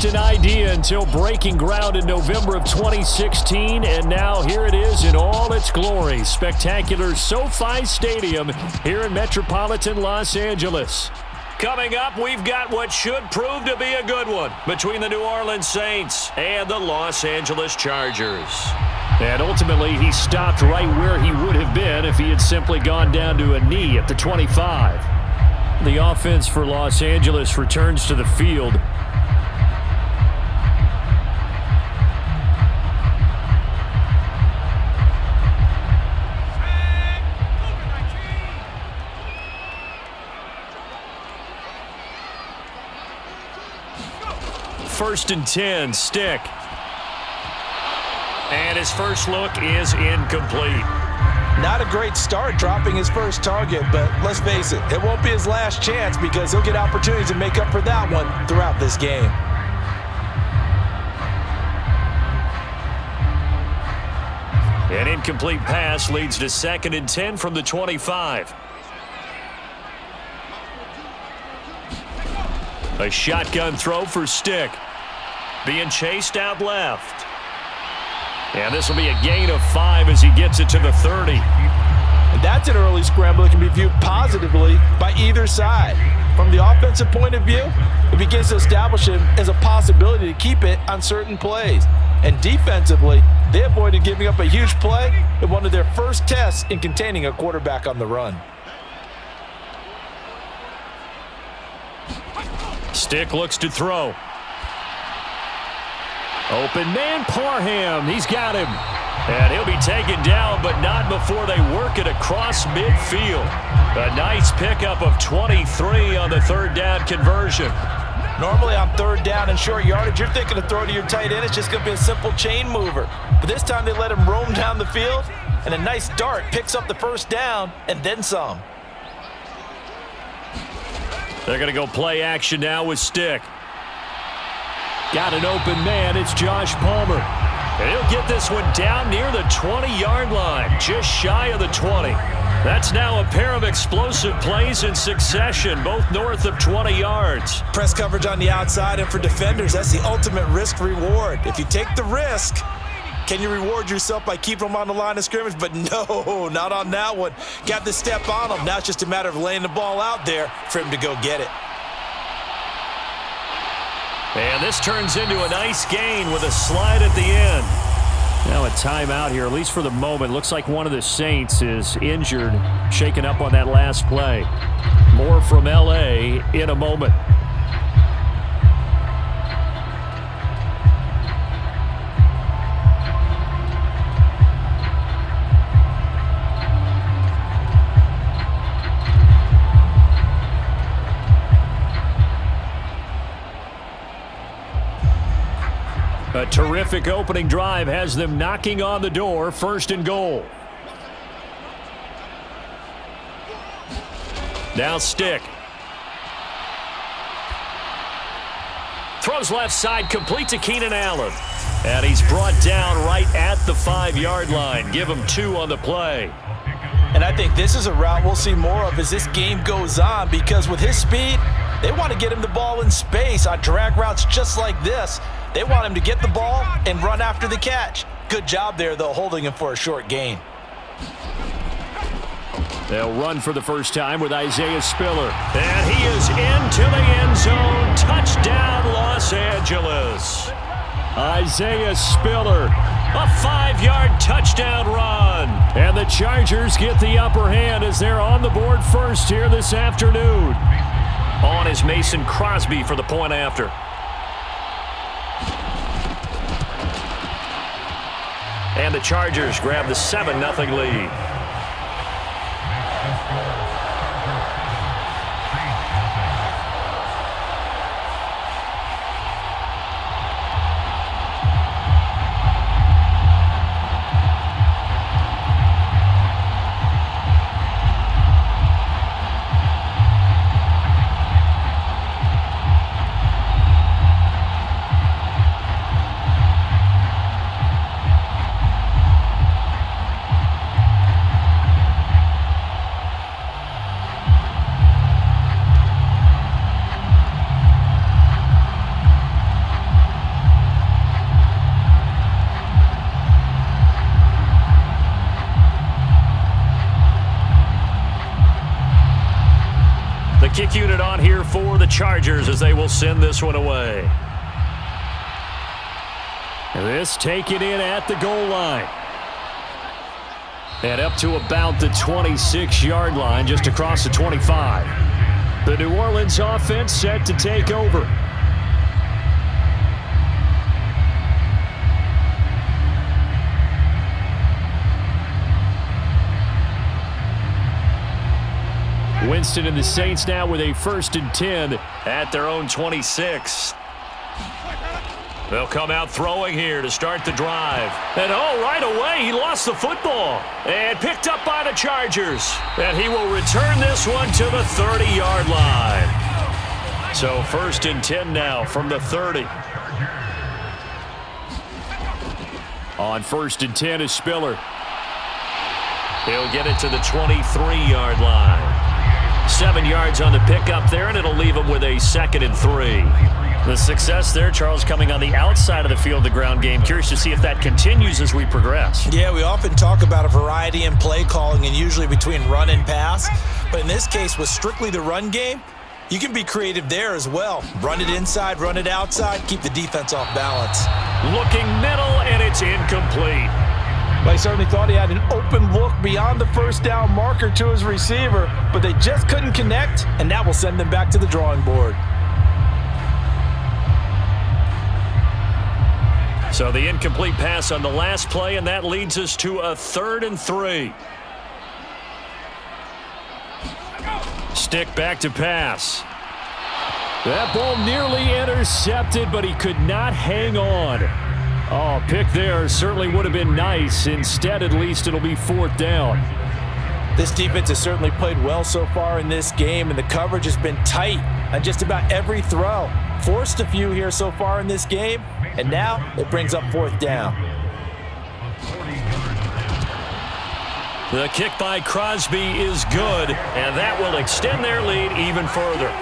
An idea until breaking ground in November of 2016, and now here it is in all its glory. Spectacular SoFi Stadium here in metropolitan Los Angeles. Coming up, we've got what should prove to be a good one between the New Orleans Saints and the Los Angeles Chargers. And ultimately, he stopped right where he would have been if he had simply gone down to a knee at the 25. The offense for Los Angeles returns to the field. First and 10, Stick. And his first look is incomplete. Not a great start dropping his first target, but let's face it, it won't be his last chance because he'll get opportunities to make up for that one throughout this game. An incomplete pass leads to 2nd and 10 from the 25. A shotgun throw for Stick. Being chased out left. And this will be a gain of 5 as he gets it to the 30. And that's an early scramble that can be viewed positively by either side. From the offensive point of view, it begins to establish him as a possibility to keep it on certain plays. And defensively, they avoided giving up a huge play in one of their first tests in containing a quarterback on the run. Stick looks to throw. Open man, Parham. He's got him. And he'll be taken down, but not before they work it across midfield. A nice pickup of 23 on the 3rd down conversion. Normally on 3rd down and short yardage, you're thinking to throw to your tight end. It's just going to be a simple chain mover. But this time they let him roam down the field, and a nice dart picks up the 1st down and then some. They're going to go play action now with Stick. Got an open man. It's Josh Palmer. And he'll get this one down near the 20-yard line, just shy of the 20. That's now a pair of explosive plays in succession, both north of 20 yards. Press coverage on the outside, and for defenders, that's the ultimate risk-reward. If you take the risk, can you reward yourself by keeping them on the line of scrimmage? But no, not on that one. Got the step on him. Now it's just a matter of laying the ball out there for him to go get it. And this turns into a nice gain with a slide at the end. Now a timeout here, at least for the moment. Looks like one of the Saints is injured, shaken up on that last play. More from L.A. in a moment. A terrific opening drive has them knocking on the door. 1st and goal. Now Stick. Throws left side, complete to Keenan Allen. And he's brought down right at the 5-yard line. Give him 2 on the play. And I think this is a route we'll see more of as this game goes on, because with his speed, they want to get him the ball in space on drag routes just like this. They want him to get the ball and run after the catch. Good job there, though, holding him for a short gain. They'll run for the first time with Isaiah Spiller. And he is into the end zone. Touchdown, Los Angeles. Isaiah Spiller, a 5-yard touchdown run. And the Chargers get the upper hand as they're on the board first here this afternoon. On is Mason Crosby for the point after. And the Chargers grab the 7-0 lead. kick unit on here for the Chargers as they will send this one away. This taken in at the goal line. And up to about the 26-yard line, just across the 25. The New Orleans offense set to take over. Winston and the Saints now with a 1st and 10 at their own 26. They'll come out throwing here to start the drive. And right away, he lost the football. And picked up by the Chargers. And he will return this one to the 30-yard line. So 1st and 10 now from the 30. On 1st and 10 is Spiller. He'll get it to the 23-yard line. 7 yards on the pickup there, and it'll leave him with a 2nd and 3. The success there, Charles, coming on the outside of the field, the ground game. Curious to see if that continues as we progress. Yeah, we often talk about a variety in play calling and usually between run and pass. But in this case, with strictly the run game, you can be creative there as well. Run it inside, run it outside, keep the defense off balance. Looking middle, and it's incomplete. Well, he certainly thought he had an open look beyond the 1st down marker to his receiver, but they just couldn't connect, and that will send them back to the drawing board. So the incomplete pass on the last play, and that leads us to a 3rd and 3. Stick back to pass. That ball nearly intercepted, but he could not hang on. Oh, pick there certainly would have been nice. Instead, at least, it'll be 4th down. This defense has certainly played well so far in this game, and the coverage has been tight on just about every throw. Forced a few here so far in this game, and now it brings up 4th down. The kick by Crosby is good, and that will extend their lead even further.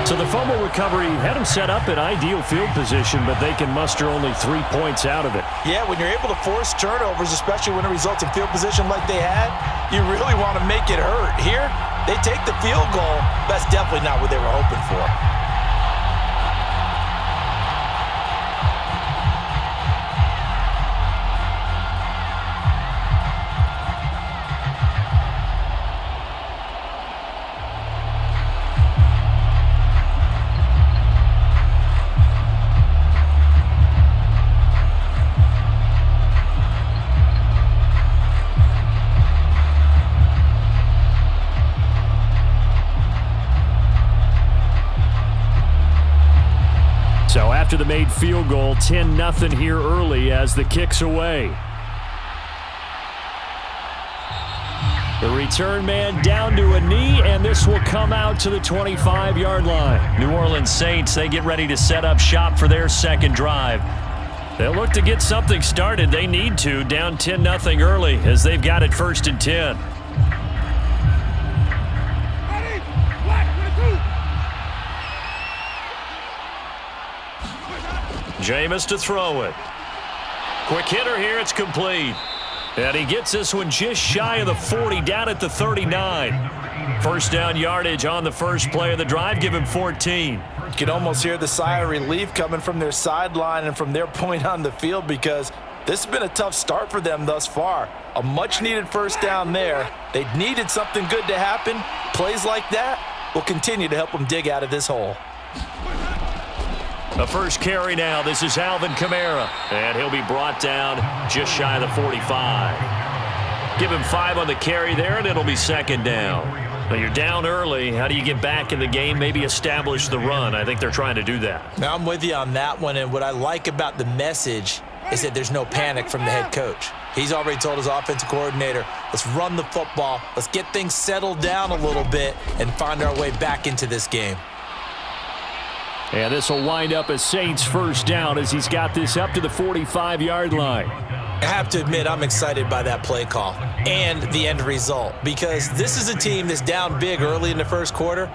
So the fumble recovery had them set up in ideal field position, but they can muster only 3 points out of it. Yeah, when you're able to force turnovers, especially when it results in field position like they had, you really want to make it hurt. Here, they take the field goal. That's definitely not what they were hoping for. So after the made field goal, 10-0 here early as the kick's away. The return man down to a knee, and this will come out to the 25-yard line. New Orleans Saints, they get ready to set up shop for their 2nd drive. They'll look to get something started. They need to, down 10-0 early as they've got it 1st and 10. Jameis to throw it. Quick hitter here, it's complete. And he gets this one just shy of the 40, down at the 39. 1st down yardage on the first play of the drive, give him 14. You can almost hear the sigh of relief coming from their sideline and from their point on the field, because this has been a tough start for them thus far. A much-needed 1st down there. They needed something good to happen. Plays like that will continue to help them dig out of this hole. The first carry now. This is Alvin Kamara. And he'll be brought down just shy of the 45. Give him 5 on the carry there, and it'll be 2nd down. Now you're down early. How do you get back in the game? Maybe establish the run. I think they're trying to do that. Now I'm with you on that one, and what I like about the message is that there's no panic from the head coach. He's already told his offensive coordinator, let's run the football, let's get things settled down a little bit and find our way back into this game. And this will wind up as Saints 1st down as he's got this up to the 45-yard line. I have to admit, I'm excited by that play call and the end result, because this is a team that's down big early in the 1st quarter,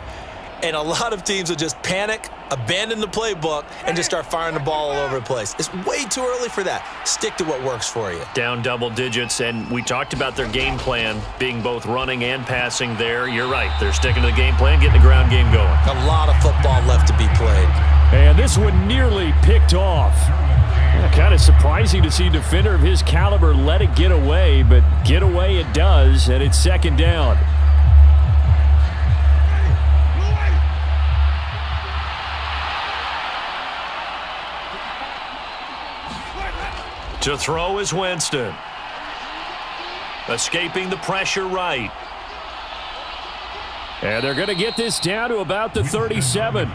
And a lot of teams will just panic, abandon the playbook, and just start firing the ball all over the place. It's way too early for that. Stick to what works for you. Down double digits, and we talked about their game plan being both running and passing there. You're right. They're sticking to the game plan, getting the ground game going. A lot of football left to be played. And this one nearly picked off. Yeah, kind of surprising to see a defender of his caliber let it get away, but get away it does, and it's second down. To throw is Winston. Escaping the pressure right. And they're going to get this down to about the 37.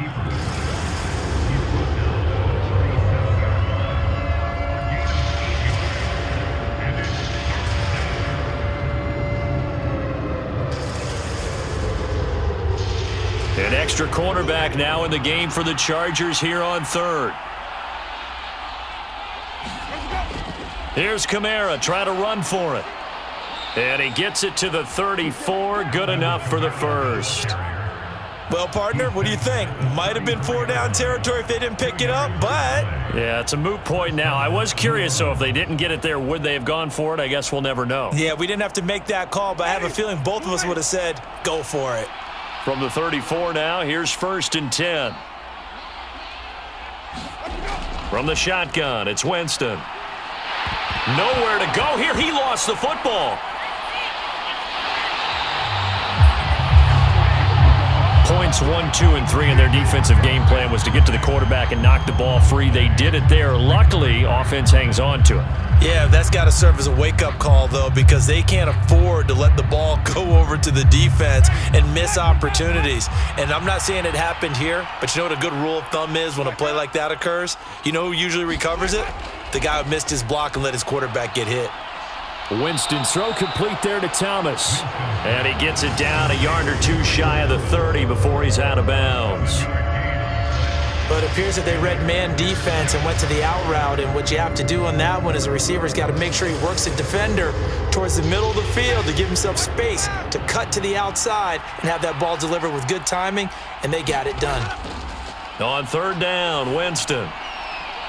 An extra cornerback now in the game for the Chargers here on third. Here's Kamara trying to run for it. And he gets it to the 34. Good enough for the first. Well, partner, what do you think? Might have been 4-down territory if they didn't pick it up, but... Yeah, it's a moot point now. I was curious, so if they didn't get it there, would they have gone for it? I guess we'll never know. Yeah, we didn't have to make that call, but I have a feeling both of us would have said, go for it. From the 34 now, here's 1st and 10. From the shotgun, it's Winston. Nowhere to go here. He lost the football. Points 1, 2, and 3 in their defensive game plan was to get to the quarterback and knock the ball free. They did it there. Luckily, offense hangs on to it. Yeah, that's got to serve as a wake-up call, though, because they can't afford to let the ball go over to the defense and miss opportunities. And I'm not saying it happened here, but you know what a good rule of thumb is when a play like that occurs? You know who usually recovers it? The guy who missed his block and let his quarterback get hit. Winston's throw complete there to Thomas. And he gets it down a yard or two shy of the 30 before he's out of bounds. But it appears that they read man defense and went to the out route. And what you have to do on that one is a receiver's got to make sure he works the defender towards the middle of the field to give himself space to cut to the outside and have that ball delivered with good timing, and they got it done. On 3rd down, Winston.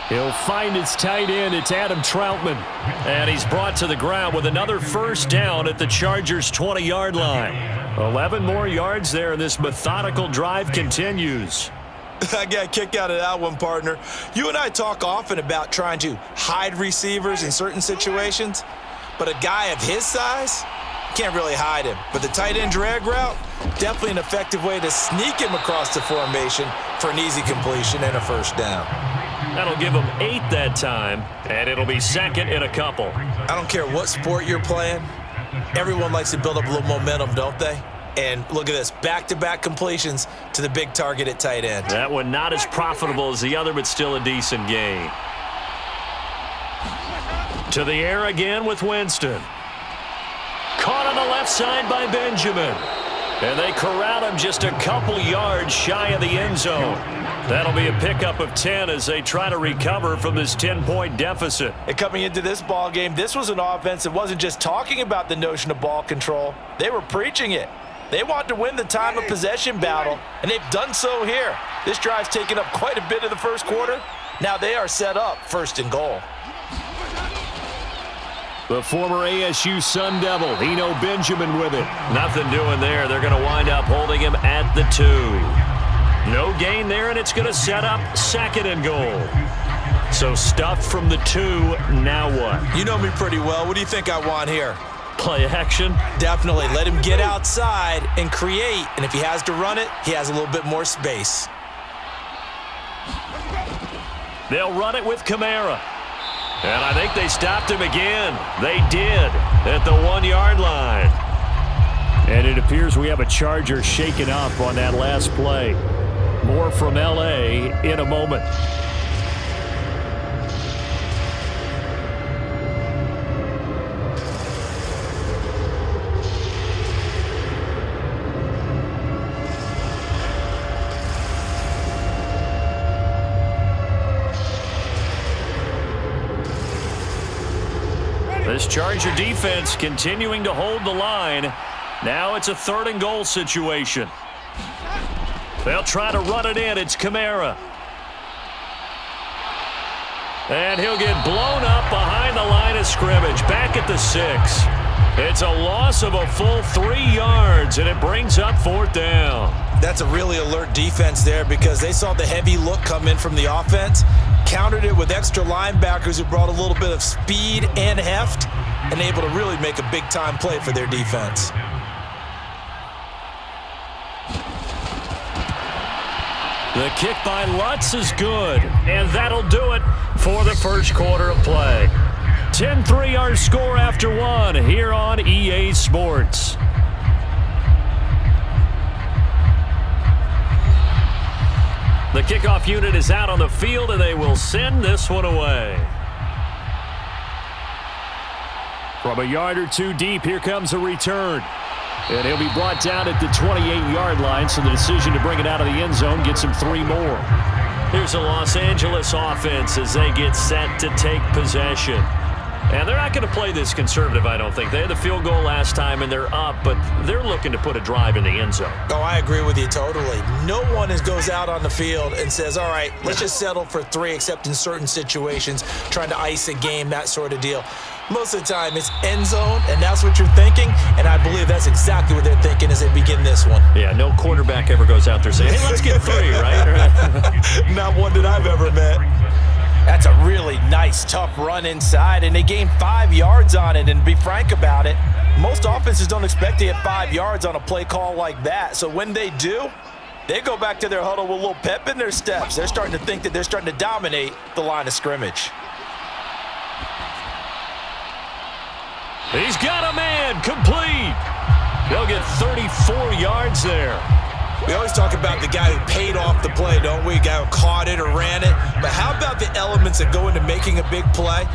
He'll find his tight end. It's Adam Troutman. And he's brought to the ground with another 1st down at the Chargers' 20-yard line. 11 more yards there, and this methodical drive continues. I got a kick out of that one, partner. You and I talk often about trying to hide receivers in certain situations, but a guy of his size can't really hide him. But the tight end drag route, definitely an effective way to sneak him across the formation for an easy completion and a 1st down. That'll give him 8 that time, and it'll be 2nd and a couple. I don't care what sport you're playing. Everyone likes to build up a little momentum, don't they? And look at this, back-to-back completions to the big target at tight end. That one not as profitable as the other, but still a decent gain. To the air again with Winston. Caught on the left side by Benjamin. And they corral him just a couple yards shy of the end zone. That'll be a pickup of 10 as they try to recover from this 10-point deficit. And coming into this ball game, this was an offense that wasn't just talking about the notion of ball control. They were preaching it. They want to win the time of possession battle, and they've done so here. This drive's taken up quite a bit of the first quarter. Now they are set up 1st and goal. The former ASU Sun Devil, Eno Benjamin with it. Nothing doing there. They're going to wind up holding him at the 2. No gain there, and it's going to set up 2nd and goal. So stuffed from the 2, now what? You know me pretty well. What do you think I want here? Play action? Definitely. Let him get outside and create, and if he has to run it, he has a little bit more space. They'll run it with Kamara. And I think they stopped him again. They did at the 1-yard line. And it appears we have a Charger shaken up on that last play. More from L.A. in a moment. This Charger defense continuing to hold the line. Now it's a 3rd and goal situation. They'll try to run it in. It's Kamara. And he'll get blown up behind the line of scrimmage. Back at the 6. It's a loss of a full 3 yards, and it brings up 4th down. That's a really alert defense there because they saw the heavy look come in from the offense, countered it with extra linebackers who brought a little bit of speed and heft, and able to really make a big-time play for their defense. The kick by Lutz is good, and that'll do it for the first quarter of play. 10-3 our score after 1 here on EA Sports. The kickoff unit is out on the field, and they will send this one away. From a yard or two deep, here comes a return. And he'll be brought down at the 28-yard line, so the decision to bring it out of the end zone gets him 3 more. Here's a Los Angeles offense as they get set to take possession. And they're not going to play this conservative, I don't think. They had the field goal last time, and they're up, but they're looking to put a drive in the end zone. Oh, I agree with you totally. No one goes out on the field and says, all right, let's just settle for 3, except in certain situations, trying to ice a game, that sort of deal. Most of the time, it's end zone, and that's what you're thinking, and I believe that's exactly what they're thinking as they begin this one. Yeah, no quarterback ever goes out there saying, hey, let's get 3, right? Not one that I've ever met. That's a really nice, tough run inside, and they gained 5 yards on it. And to be frank about it, most offenses don't expect to get 5 yards on a play call like that. So when they do, they go back to their huddle with a little pep in their steps. They're starting to think that they're starting to dominate the line of scrimmage. He's got a man, complete. They'll get 34 yards there. We always talk about the guy who paid off the play, don't we? The guy who caught it or ran it. But how about the elements that go into making a big play?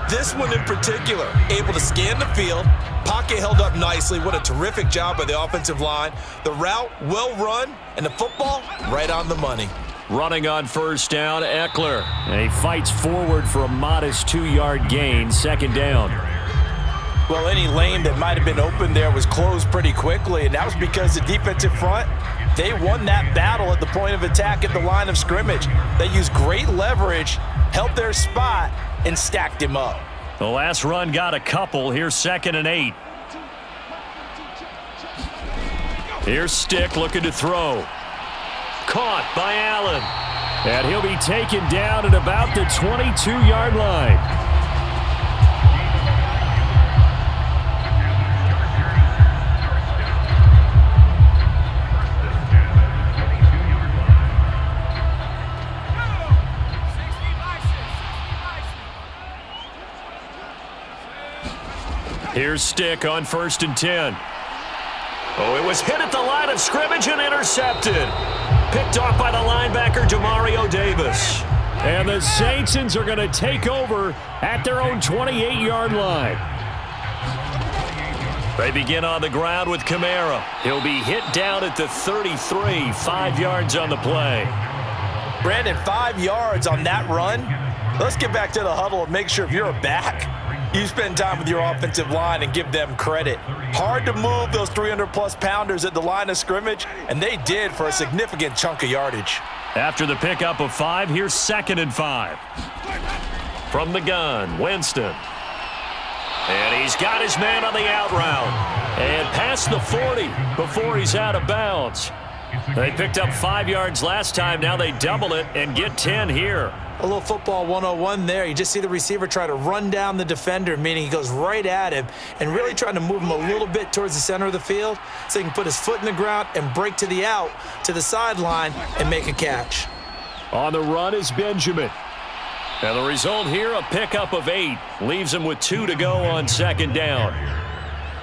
This one in particular, able to scan the field, pocket held up nicely. What a terrific job by the offensive line. The route, well run, and the football, right on the money. Running on first down, Eckler. And he fights forward for a modest 2-yard gain, 2nd down. Well, any lane that might have been open there was closed pretty quickly, and that was because the defensive front, they won that battle at the point of attack at the line of scrimmage. They used great leverage, held their spot, and stacked him up. The last run got a couple. Here's 2nd and 8. Here's Stick looking to throw. Caught by Allen. And he'll be taken down at about the 22-yard line. Here's Stick on 1st and 10. Oh, it was hit at the line of scrimmage and intercepted. Picked off by the linebacker, Demario Davis. And the Saints are going to take over at their own 28-yard line. They begin on the ground with Kamara. He'll be hit down at the 33, 5 yards on the play. Brandon, 5 yards on that run. Let's get back to the huddle and make sure if you're a back, you spend time with your offensive line and give them credit. Hard to move those 300-plus pounders at the line of scrimmage, and they did for a significant chunk of yardage. After the pickup of 5, here's 2nd and 5. From the gun, Winston. And he's got his man on the out route. And past the 40 before he's out of bounds. They picked up 5 yards last time. Now they double it and get 10 here. A little football 101 there. You just see the receiver try to run down the defender, meaning he goes right at him and really trying to move him a little bit towards the center of the field so he can put his foot in the ground and break to the out, to the sideline, and make a catch. On the run is Benjamin. And the result here, a pickup of 8. Leaves him with 2 to go on 2nd down.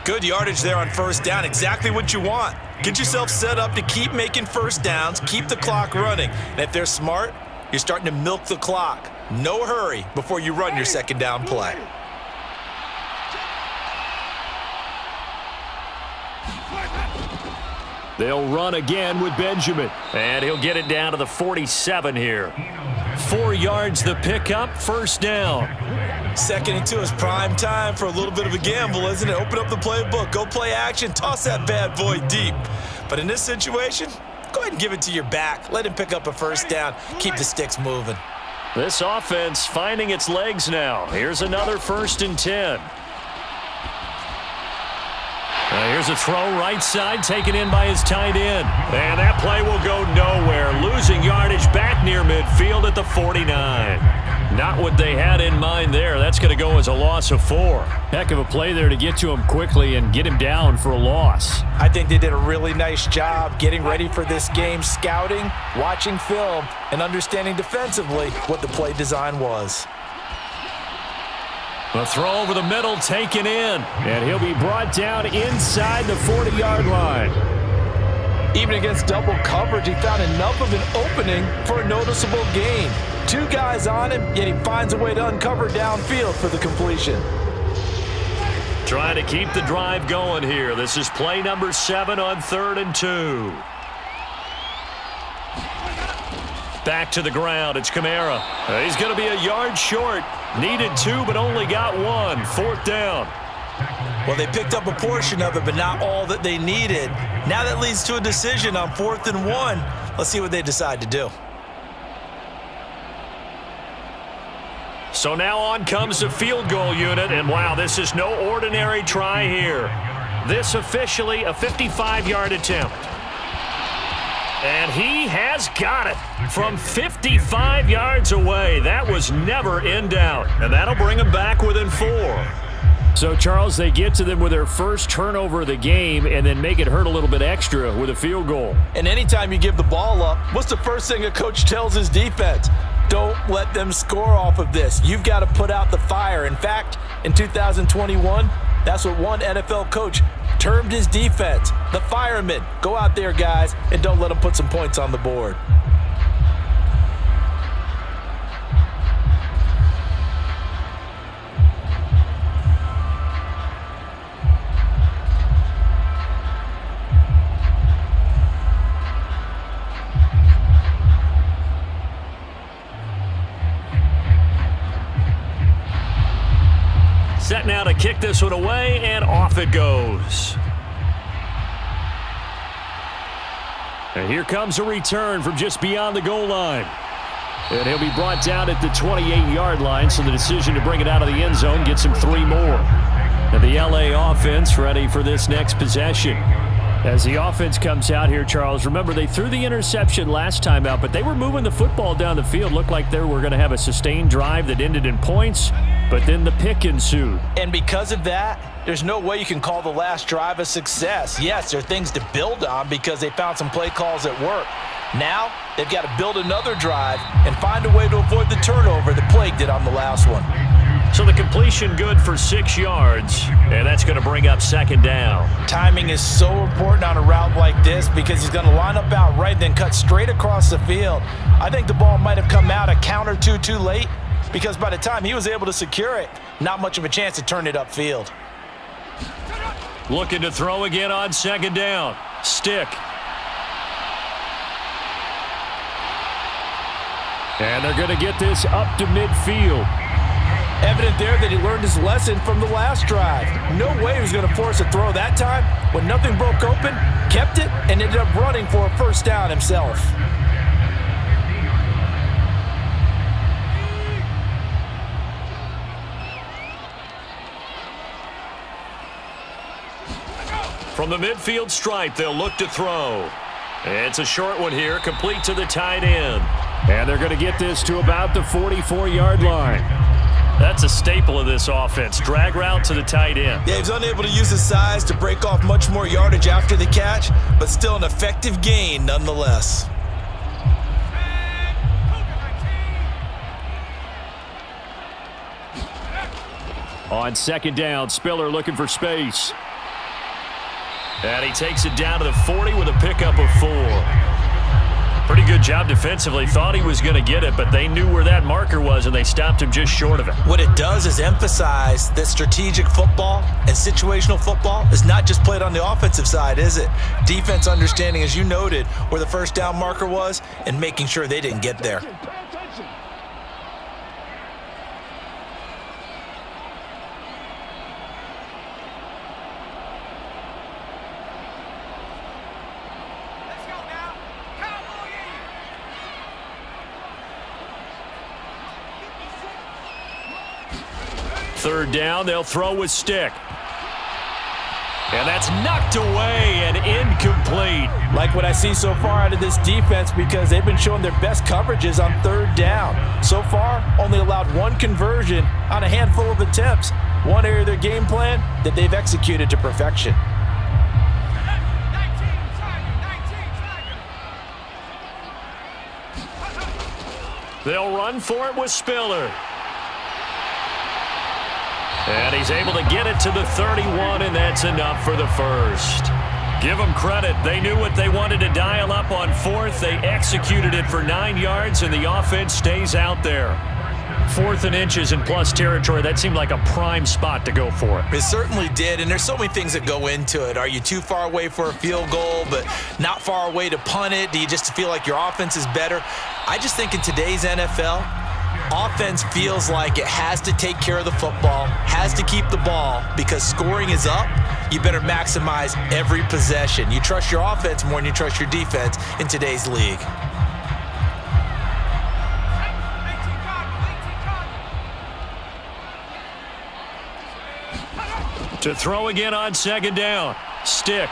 Good yardage there on 1st down. Exactly what you want. Get yourself set up to keep making 1st downs, keep the clock running. And if they're smart, you're starting to milk the clock. No hurry before you run your 2nd down play. They'll run again with Benjamin. And he'll get it down to the 47 here. 4 yards the pickup, 1st down. 2nd and 2 is prime time for a little bit of a gamble, isn't it? Open up the playbook, go play action, toss that bad boy deep. But in this situation, go ahead and give it to your back. Let him pick up a first down. Keep the sticks moving. This offense finding its legs now. Here's another 1st and 10. Here's a throw right side taken in by his tight end. And that play will go nowhere. Losing yardage back near midfield at the 49. Not what they had in mind there. That's going to go as a loss of 4. Heck of a play there to get to him quickly and get him down for a loss. I think they did a really nice job getting ready for this game, scouting, watching film, and understanding defensively what the play design was. The throw over the middle taken in, and he'll be brought down inside the 40-yard line. Even against double coverage, he found enough of an opening for a noticeable gain. 2 guys on him, yet he finds a way to uncover downfield for the completion. Trying to keep the drive going here. This is play number 7 on 3rd and 2. Back to the ground. It's Kamara. He's going to be a yard short. Needed 2, but only got 1. 4th down. Well, they picked up a portion of it, but not all that they needed. Now that leads to a decision on 4th and 1. Let's see what they decide to do. So now on comes the field goal unit, and wow, this is no ordinary try here. This officially a 55-yard attempt. And he has got it from 55 yards away. That was never in doubt. And that'll bring him back within 4. So, Charles, they get to them with their first turnover of the game and then make it hurt a little bit extra with a field goal. And anytime you give the ball up, what's the first thing a coach tells his defense? Don't let them score off of this. You've got to put out the fire. In fact, in 2021, that's what one NFL coach termed his defense. The firemen. Go out there, guys, and don't let them put some points on the board. Set now to kick this one away, and off it goes. And here comes a return from just beyond the goal line. And he'll be brought down at the 28-yard line, so the decision to bring it out of the end zone gets him 3 more. And the LA offense ready for this next possession. As the offense comes out here, Charles, remember they threw the interception last time out, but they were moving the football down the field. Looked like they were going to have a sustained drive that ended in points, but then the pick ensued. And because of that, there's no way you can call the last drive a success. Yes, there are things to build on because they found some play calls that work. Now, they've got to build another drive and find a way to avoid the turnover that plagued it on the last one. So the completion good for 6 yards, and that's going to bring up 2nd down. Timing is so important on a route like this because he's going to line up out right, then cut straight across the field. I think the ball might have come out a count or two too late because by the time he was able to secure it, not much of a chance to turn it upfield. Looking to throw again on 2nd down. Stick. And they're going to get this up to midfield. Evident there that he learned his lesson from the last drive. No way he was going to force a throw that time. When nothing broke open, kept it, and ended up running for a 1st down himself. From the midfield stripe, they'll look to throw. It's a short one here, complete to the tight end. And they're going to get this to about the 44-yard line. That's a staple of this offense. Drag route to the tight end. Yeah, he's unable to use his size to break off much more yardage after the catch, but still an effective gain nonetheless. On 2nd down, Spiller looking for space. And he takes it down to the 40 with a pickup of 4. Pretty good job defensively. Thought he was going to get it, but they knew where that marker was, and they stopped him just short of it. What it does is emphasize that strategic football and situational football is not just played on the offensive side, is it? Defense understanding, as you noted, where the 1st down marker was and making sure they didn't get there. third down, they'll throw with Stick. And that's knocked away and incomplete. Like what I see so far out of this defense because they've been showing their best coverages on third down. So far, only allowed one conversion on a handful of attempts. One area of their game plan that they've executed to perfection. They'll run for it with Spiller. And he's able to get it to the 31, and that's enough for the first. Give them credit. They knew what they wanted to dial up on fourth. They executed it for 9 yards, and the offense stays out there. 4th and inches in plus territory. That seemed like a prime spot to go for it. It certainly did, and there's so many things that go into it. Are you too far away for a field goal, but not far away to punt it? Do you just feel like your offense is better? I just think in today's NFL, offense feels like it has to take care of the football, has to keep the ball, because scoring is up. You better maximize every possession. You trust your offense more than you trust your defense in today's league. To throw again on second down. Stick.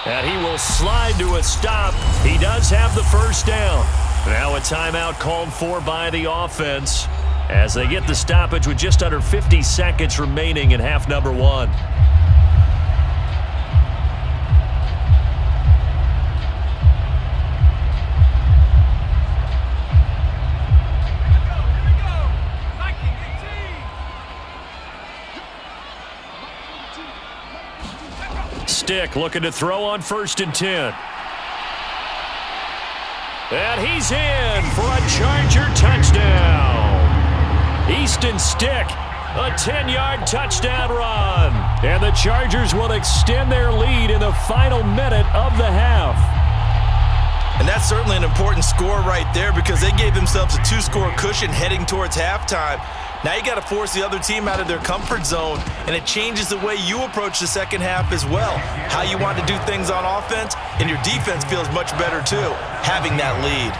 And he will slide to a stop. He does have the first down. Now a timeout called for by the offense as they get the stoppage with just under 50 seconds remaining in half number 1. Stick looking to throw on 1st and 10. And he's in for a Charger touchdown. Easton Stick, a 10-yard touchdown run. And the Chargers will extend their lead in the final minute of the half. And that's certainly an important score right there because they gave themselves a 2-score cushion heading towards halftime. Now you got to force the other team out of their comfort zone, and it changes the way you approach the second half as well. How you want to do things on offense, and your defense feels much better too, having that lead.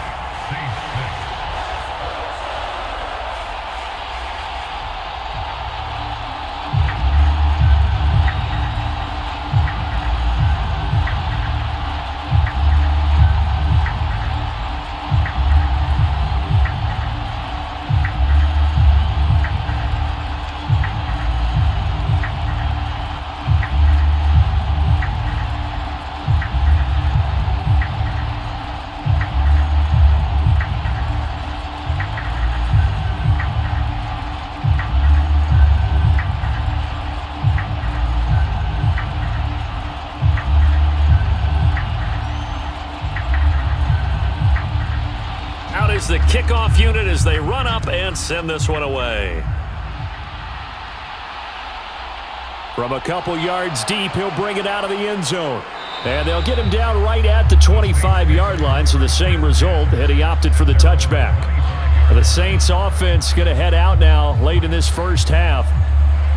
The kickoff unit as they run up and send this one away. From a couple yards deep, he'll bring it out of the end zone. And they'll get him down right at the 25-yard line, so the same result had he opted for the touchback. The Saints offense going to head out now late in this first half.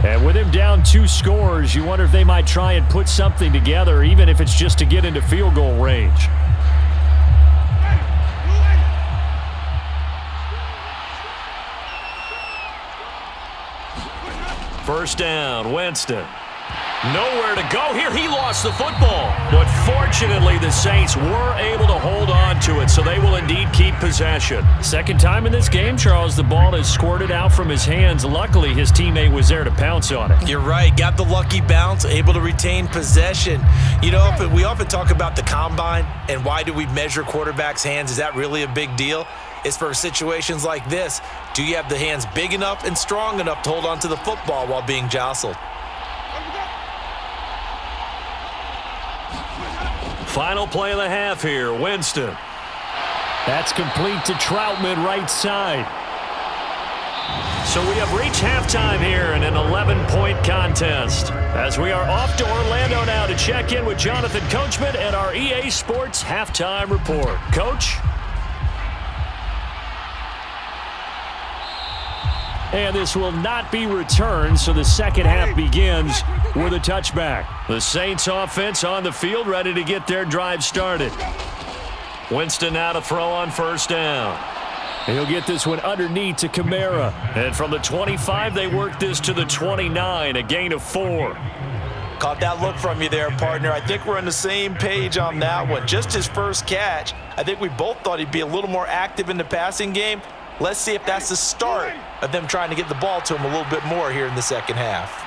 And with him down 2 scores, you wonder if they might try and put something together, even if it's just to get into field goal range. First down, Winston. Nowhere to go here. He lost the football. But fortunately, the Saints were able to hold on to it, so they will indeed keep possession. Second time in this game, Charles, the ball has squirted out from his hands. Luckily, his teammate was there to pounce on it. You're right. Got the lucky bounce, able to retain possession. You know, we often talk about the combine and why do we measure quarterbacks' hands. Is that really a big deal? It's for situations like this. Do you have the hands big enough and strong enough to hold on to the football while being jostled? Final play of the half here, Winston. That's complete to Troutman, right side. So we have reached halftime here in an 11-point contest. As we are off to Orlando now to check in with Jonathan Coachman and our EA Sports Halftime Report. Coach? And this will not be returned, so the second half begins with a touchback. The Saints offense on the field, ready to get their drive started. Winston now to throw on first down. He'll get this one underneath to Kamara. And from the 25, they work this to the 29, a gain of 4. Caught that look from you there, partner. I think we're on the same page on that one. Just his first catch. I think we both thought he'd be a little more active in the passing game. Let's see if that's the start of them trying to get the ball to him a little bit more here in the second half.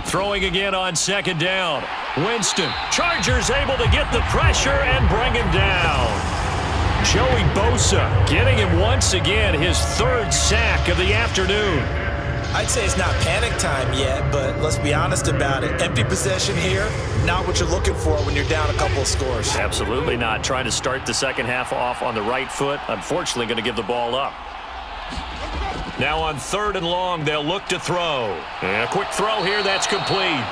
Throwing again on second down. Winston. Chargers able to get the pressure and bring him down. Joey Bosa getting him once again, his 3rd sack of the afternoon. I'd say it's not panic time yet, but let's be honest about it. Empty possession here, not what you're looking for when you're down a couple of scores. Absolutely not. Trying to start the second half off on the right foot. Unfortunately, going to give the ball up. Now on 3rd and long, they'll look to throw. And a quick throw here, that's complete.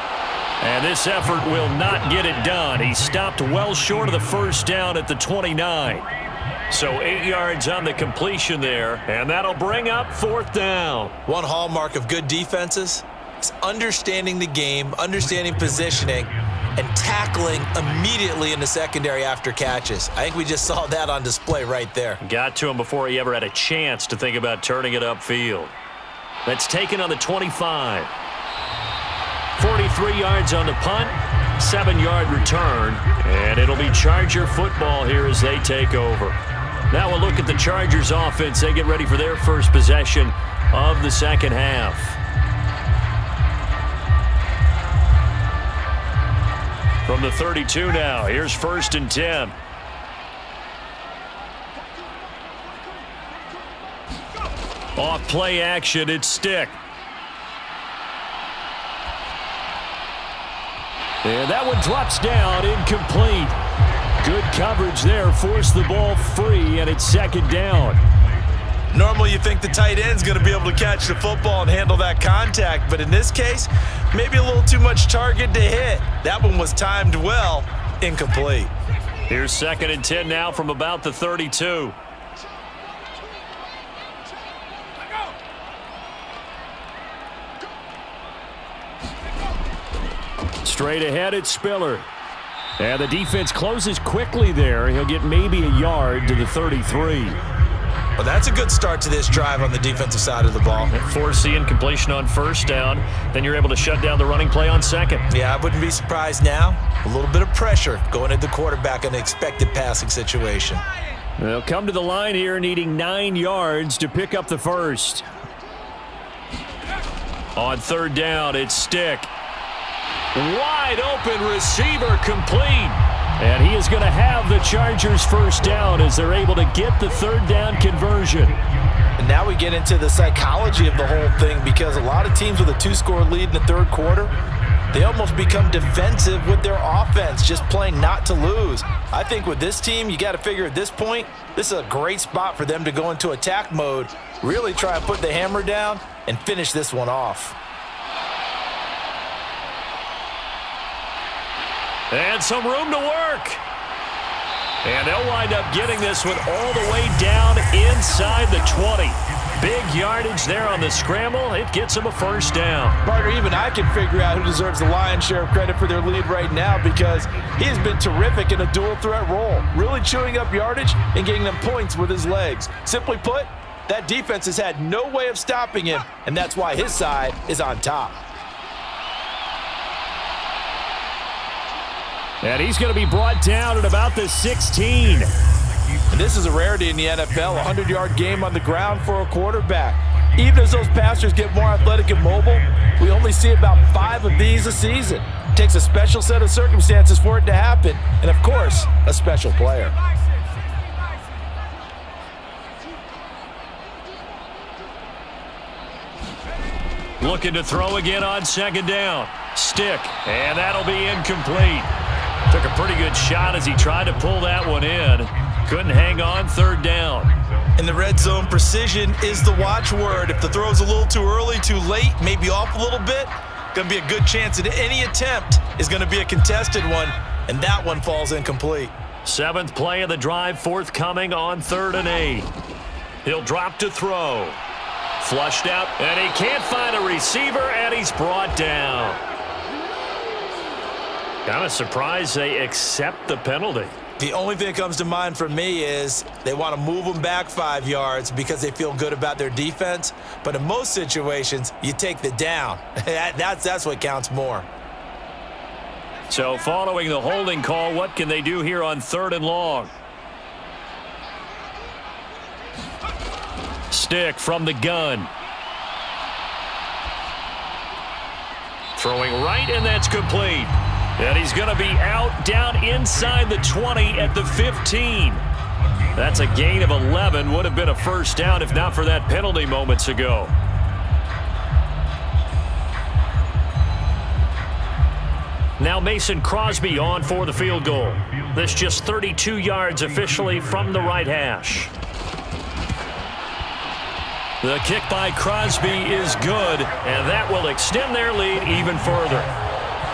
And this effort will not get it done. He stopped well short of the first down at the 29. So 8 yards on the completion there, and that'll bring up 4th down. One hallmark of good defenses is understanding the game, understanding positioning, and tackling immediately in the secondary after catches. I think we just saw that on display right there. Got to him before he ever had a chance to think about turning it upfield. That's taken on the 25. 43 yards on the punt, 7-yard return, and it'll be Charger football here as they take over. Now we'll look at the Chargers offense. They get ready for their first possession of the second half. From the 32 now, here's 1st and 10. Off play action, it's Stick. And that one drops down, incomplete. Good coverage there, forced the ball free, and it's 2nd down. Normally you think the tight end's going to be able to catch the football and handle that contact, but in this case, maybe a little too much target to hit. That one was timed well, incomplete. Here's 2nd and 10 now from about the 32. Straight ahead, it's Spiller. And the defense closes quickly there. He'll get maybe a yard to the 33. Well, that's a good start to this drive on the defensive side of the ball. Forcing completion on 1st down. Then you're able to shut down the running play on 2nd. Yeah, I wouldn't be surprised now. A little bit of pressure going at the quarterback in an expected passing situation. They'll come to the line here needing 9 yards to pick up the 1st. On 3rd down, it's Stick. Wide open receiver complete. And he is going to have the Chargers 1st down as they're able to get the 3rd down conversion. And now we get into the psychology of the whole thing, because a lot of teams with a 2-score lead in the 3rd quarter, they almost become defensive with their offense, just playing not to lose. I think with this team, you got to figure at this point, this is a great spot for them to go into attack mode, really try and put the hammer down and finish this one off. And some room to work. And they'll wind up getting this one all the way down inside the 20. Big yardage there on the scramble. It gets them a 1st down. Partner, even I can figure out who deserves the lion's share of credit for their lead right now, because he has been terrific in a dual threat role, really chewing up yardage and getting them points with his legs. Simply put, that defense has had no way of stopping him, and that's why his side is on top. And he's going to be brought down at about the 16. And this is a rarity in the NFL, a 100-yard game on the ground for a quarterback. Even as those passers get more athletic and mobile, we only see about 5 of these a season. It takes a special set of circumstances for it to happen, and of course, a special player. Looking to throw again on 2nd down. Stick, and that'll be incomplete. Took a pretty good shot as he tried to pull that one in. Couldn't hang on 3rd down. In the red zone, precision is the watchword. If the throw's a little too early, too late, maybe off a little bit, going to be a good chance that any attempt is going to be a contested one, and that one falls incomplete. 7th play of the drive, forthcoming on 3rd and 8. He'll drop to throw. Flushed out, and he can't find a receiver, and he's brought down. Kind of surprised they accept the penalty. The only thing that comes to mind for me is they want to move them back 5 yards because they feel good about their defense. But in most situations, you take the down. That's what counts more. So following the holding call, what can they do here on 3rd and long? Stick from the gun. Throwing right, and that's complete. And he's going to be out down inside the 20 at the 15. That's a gain of 11. Would have been a first down if not for that penalty moments ago. Now Mason Crosby on for the field goal. This just 32 yards officially from the right hash. The kick by Crosby is good, and that will extend their lead even further.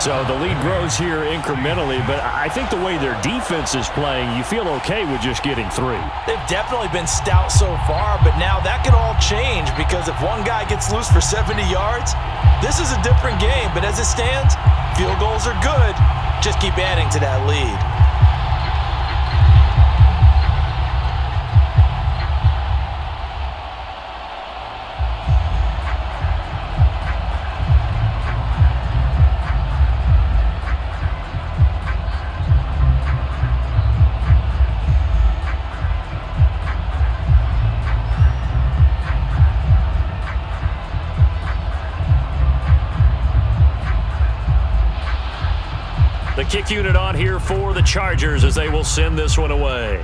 So the lead grows here incrementally, but I think the way their defense is playing, you feel okay with just getting 3. They've definitely been stout so far, but now that could all change because if one guy gets loose for 70 yards, this is a different game. But as it stands, field goals are good. Just keep adding to that lead. The kick unit on here for the Chargers as they will send this one away.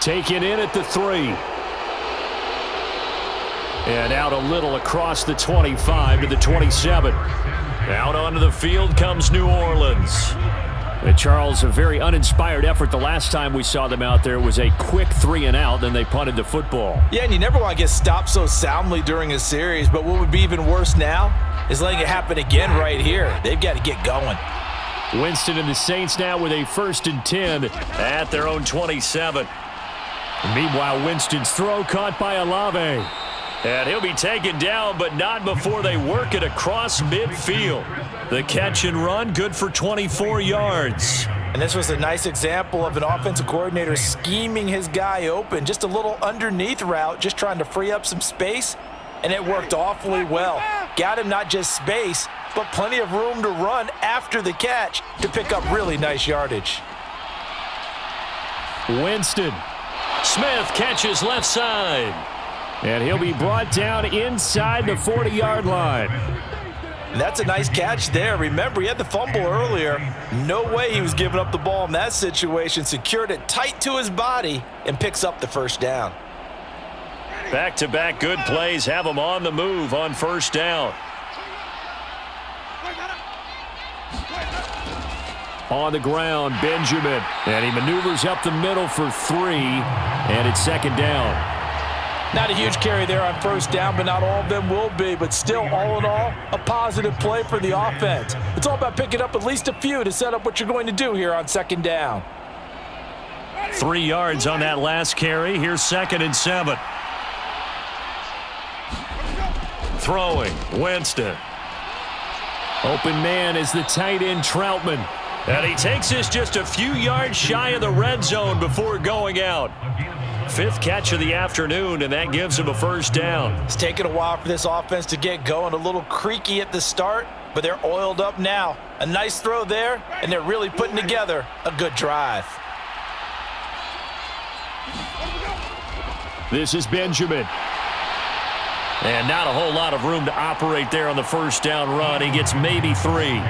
Taken in at the 3. And out a little across the 25 to the 27. Out onto the field comes New Orleans. And Charles, a very uninspired effort the last time we saw them out there was a quick 3 and out, then they punted the football. Yeah, and you never want to get stopped so soundly during a series, but what would be even worse now is letting it happen again right here. They've got to get going. Winston and the Saints now with a 1st and 10 at their own 27. Meanwhile, Winston's throw caught by Olave. And he'll be taken down, but not before they work it across midfield. The catch and run, good for 24 yards. And this was a nice example of an offensive coordinator scheming his guy open. Just a little underneath route, just trying to free up some space. And it worked awfully well. Got him not just space, but plenty of room to run after the catch to pick up really nice yardage. Winston. Smith catches left side. And he'll be brought down inside the 40-yard line. And that's a nice catch there. Remember, he had the fumble earlier. No way he was giving up the ball in that situation. Secured it tight to his body and picks up the first down. Back-to-back good plays have him on the move on first down. On the ground, Benjamin. And he maneuvers up the middle for 3. And it's 2nd down. Not a huge carry there on first down, but not all of them will be. But still, all in all, a positive play for the offense. It's all about picking up at least a few to set up what you're going to do here on 2nd down. 3 yards on that last carry. Here's 2nd and 7. Throwing, Winston. Open man is the tight end, Troutman. And he takes this just a few yards shy of the red zone before going out. 5th catch of the afternoon, and that gives him a first down. It's taken a while for this offense to get going. A little creaky at the start, but they're oiled up now. A nice throw there, and they're really putting together a good drive. This is Benjamin. And not a whole lot of room to operate there on the first down run. He gets maybe 3.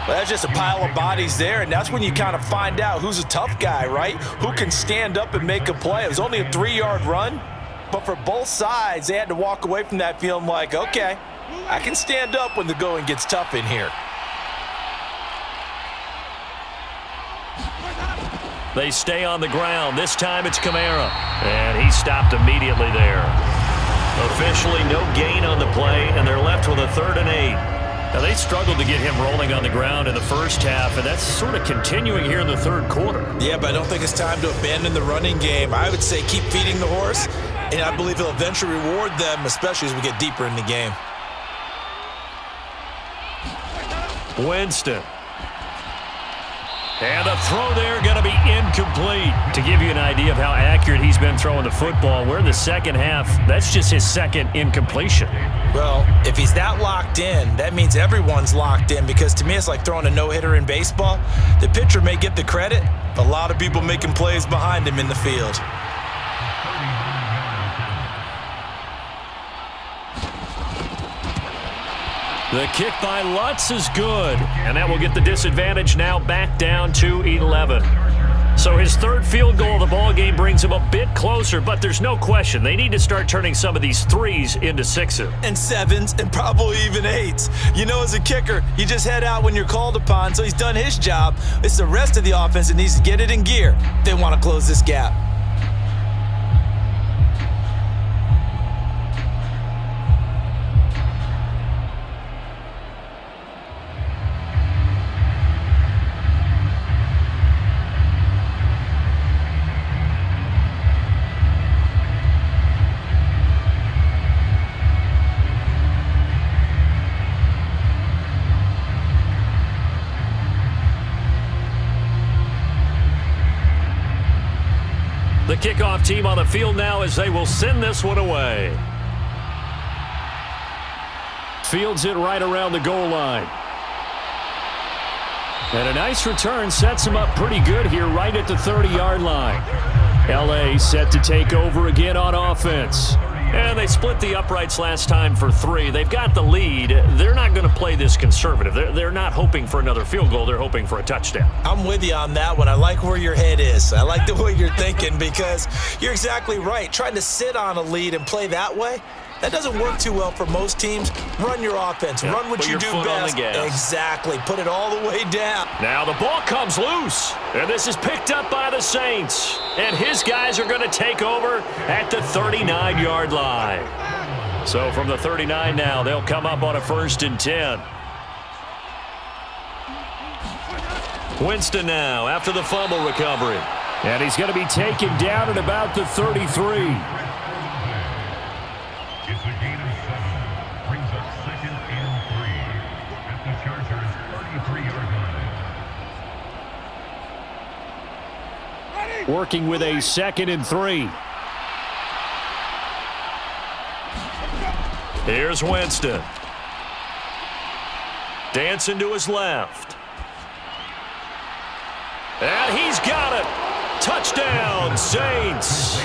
Well, that's just a pile of bodies there, and that's when you kind of find out who's a tough guy, right? Who can stand up and make a play. It was only a 3-yard run, but for both sides, they had to walk away from that feeling like, okay, I can stand up when the going gets tough in here. They stay on the ground. This time it's Kamara. And he stopped immediately there. Officially no gain on the play, and they're left with a 3rd and 8. Now, they struggled to get him rolling on the ground in the first half, and that's sort of continuing here in the 3rd quarter. Yeah, but I don't think it's time to abandon the running game. I would say keep feeding the horse, and I believe he'll eventually reward them, especially as we get deeper in the game. Winston. And the throw there going to be incomplete. To give you an idea of how accurate he's been throwing the football, we're in the second half. That's just his second incompletion. Well, if he's that locked in, that means everyone's locked in, because to me it's like throwing a no-hitter in baseball. The pitcher may get the credit, but a lot of people making plays behind him in the field. The kick by Lutz is good, and that will get the disadvantage now back down to 11. So his third field goal of the ball game brings him a bit closer, but there's no question they need to start turning some of these threes into sixes. And sevens, and probably even eights. You know, as a kicker, you just head out when you're called upon, so he's done his job. It's the rest of the offense that needs to get it in gear if they want to close this gap. The kickoff team on the field now as they will send this one away. Fields it right around the goal line. And a nice return sets him up pretty good here right at the 30-yard line. LA set to take over again on offense. And they split the uprights last time for 3. They've got the lead. They're not going to play this conservative. They're not hoping for another field goal. They're hoping for a touchdown. I'm with you on that one. I like where your head is. I like the way you're thinking, because you're exactly right. Trying to sit on a lead and play that way, that doesn't work too well for most teams. Run your offense. Yeah, run what you do best. Exactly. Put it all the way down. Now the ball comes loose, and this is picked up by the Saints. And his guys are going to take over at the 39-yard line. So from the 39 now, they'll come up on a 1st and 10. Winston now after the fumble recovery. And he's going to be taken down at about the 33. Working with a 2nd and 3. Here's Winston. Dancing to his left. And he's got it. Touchdown, Saints.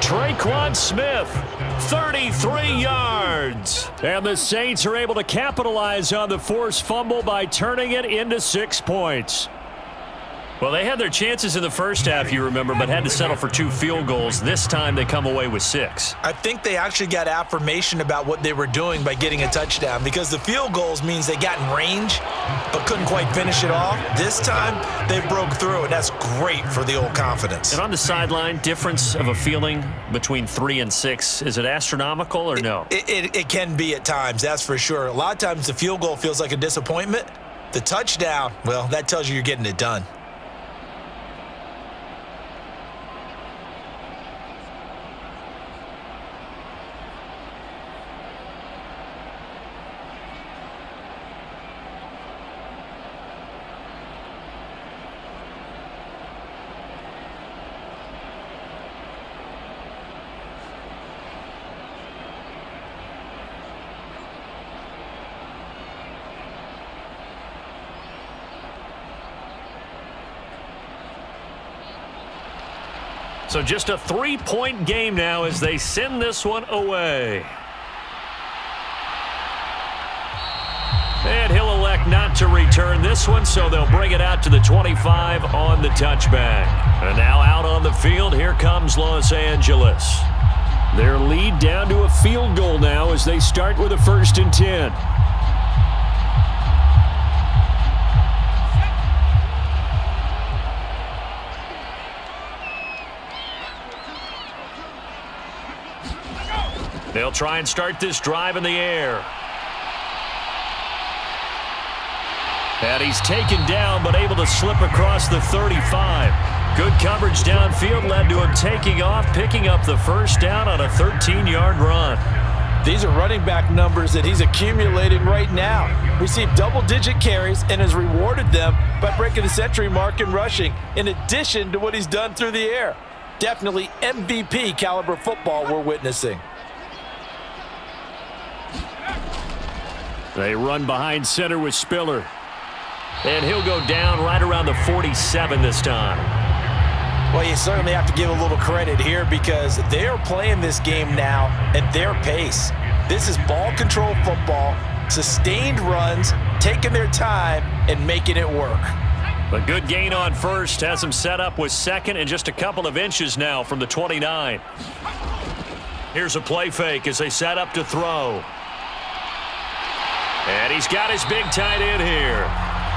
Traquan Smith, 33 yards. And the Saints are able to capitalize on the forced fumble by turning it into 6 points. Well, they had their chances in the first half, you remember, but had to settle for 2 field goals. This time they come away with 6. I think they actually got affirmation about what they were doing by getting a touchdown, because the field goals means they got in range but couldn't quite finish it off. This time they broke through, and that's great for the old confidence. And on the sideline, difference of a feeling between 3 and 6, is it astronomical or no? It can be at times, that's for sure. A lot of times the field goal feels like a disappointment. The touchdown, well, that tells you you're getting it done. So just a 3-point game now as they send this one away. And he'll elect not to return this one, so they'll bring it out to the 25 on the touchback. And now out on the field, here comes Los Angeles. Their lead down to a field goal now as they start with a 1st and 10. They'll try and start this drive in the air. And he's taken down but able to slip across the 35. Good coverage downfield led to him taking off, picking up the 1st down on a 13-yard run. These are running back numbers that he's accumulating right now. Received double-digit carries and has rewarded them by breaking the century mark in rushing, in addition to what he's done through the air. Definitely MVP caliber football we're witnessing. They run behind center with Spiller. And he'll go down right around the 47 this time. Well, you certainly have to give a little credit here because they're playing this game now at their pace. This is ball control football, sustained runs, taking their time, and making it work. A good gain on first has him set up with second and just a couple of inches now from the 29. Here's a play fake as they set up to throw. And he's got his big tight end here.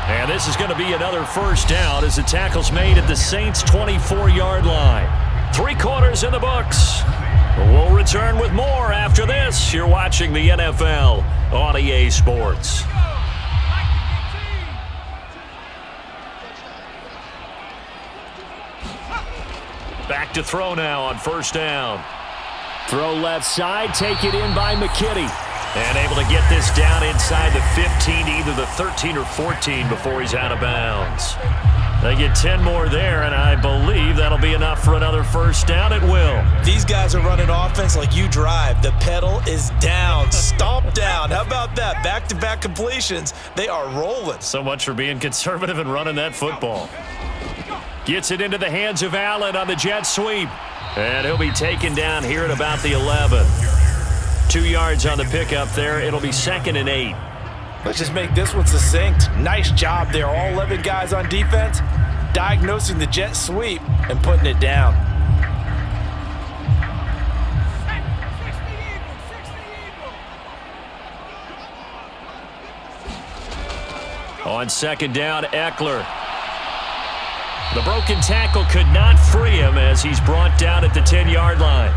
And this is going to be another first down as the tackle's made at the Saints' 24-yard line. 3 quarters in the books. We'll return with more after this. You're watching the NFL on EA Sports. Back to throw now on first down. Throw left side, take it in by McKinney. And able to get this down inside the 15 to either the 13 or 14 before he's out of bounds. They get 10 more there, and I believe that'll be enough for another first down. It will. These guys are running offense like you drive. The pedal is down, stomp down. How about that? Back-to-back completions. They are rolling. So much for being conservative and running that football. Gets it into the hands of Allen on the jet sweep. And he'll be taken down here at about the 11. 2 yards on the pickup there. It'll be 2nd and 8. Let's just make this one succinct. Nice job there. All 11 guys on defense, diagnosing the jet sweep and putting it down. On 2nd down, Eckler. The broken tackle could not free him as he's brought down at the 10-yard line.